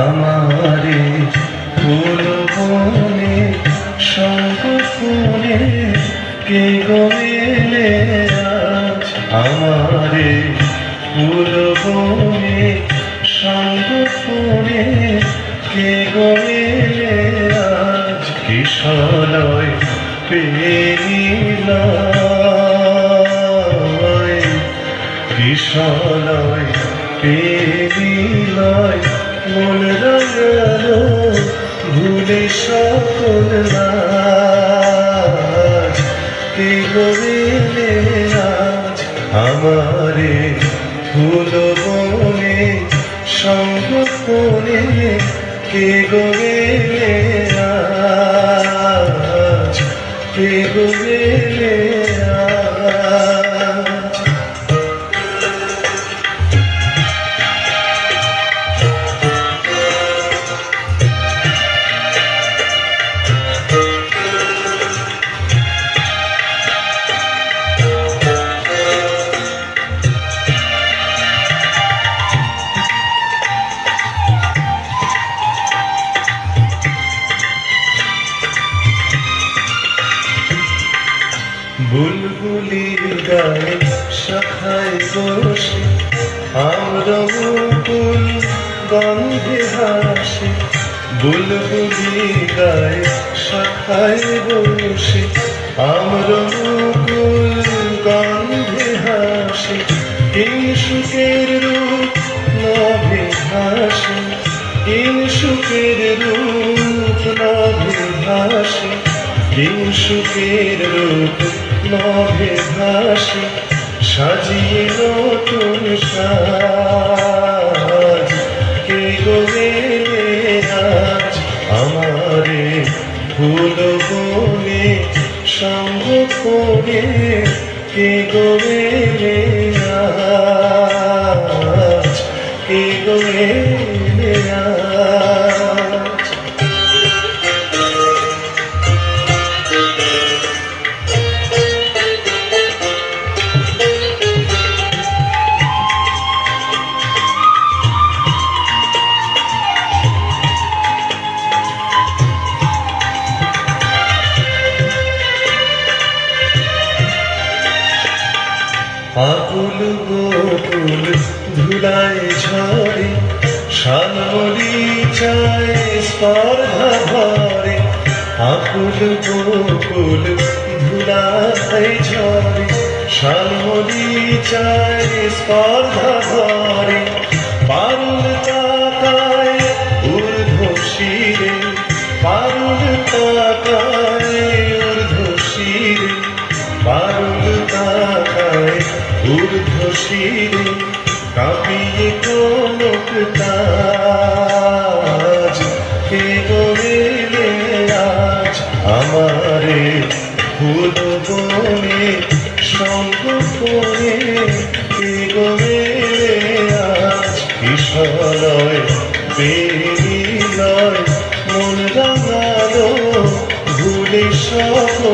আমারে ফুল বনে সঙ্গ ফুলে কে গেলে আজ আমারে ফুল বনে সঙ্গ ফুলে কে গেলে আজ কিশলয় পেরিলয় কিশলয় পেরিলয় মন রাঙালো ভুলে সকল রাজ কে গেলে আজ আমারে ফুল বনে সঙ্গ ফোনে কে গেলে আজ কে গেলে আজ বুলবুলির গায়ে শাখায় বসে আমরা মুকুল গন্ধে হাসি বুলবুলির গায়ে শাখায় বসে আমরা মুকুল গন্ধে হাসি সুখের রূপ নভে হাসি সুখের রূপ নভে হাসি সুখের রূপ নভে ভাসি সাজিয়ে নতুন সাজ কে গেলে আজ আমারে ফুল বনে সঙ্গ ফোনে কে গেলে আজ কে গেলে আজ আকুল গোকুল ধুলায় ঝরে শালমলি চায় স্পর্ধা ভরে আকুল গোকুল ধুলায় ঝরে শালমলি চায় স্পর্ধা ভরে পারুল তাকায় ঊর্ধ্ব শিরে পারুল তাকায় ঊর্ধ্ব শিরে পারুল তাকায় ঊর্ধ্ব শিরে কাঁপিয়ে কনক তাজ কে গেলে আজ আমারে ফুল বনে সঙ্গ ফোনে কে গেলে আজ কিশলয় পেরিলয় মন রাঙালো ভুলে সকল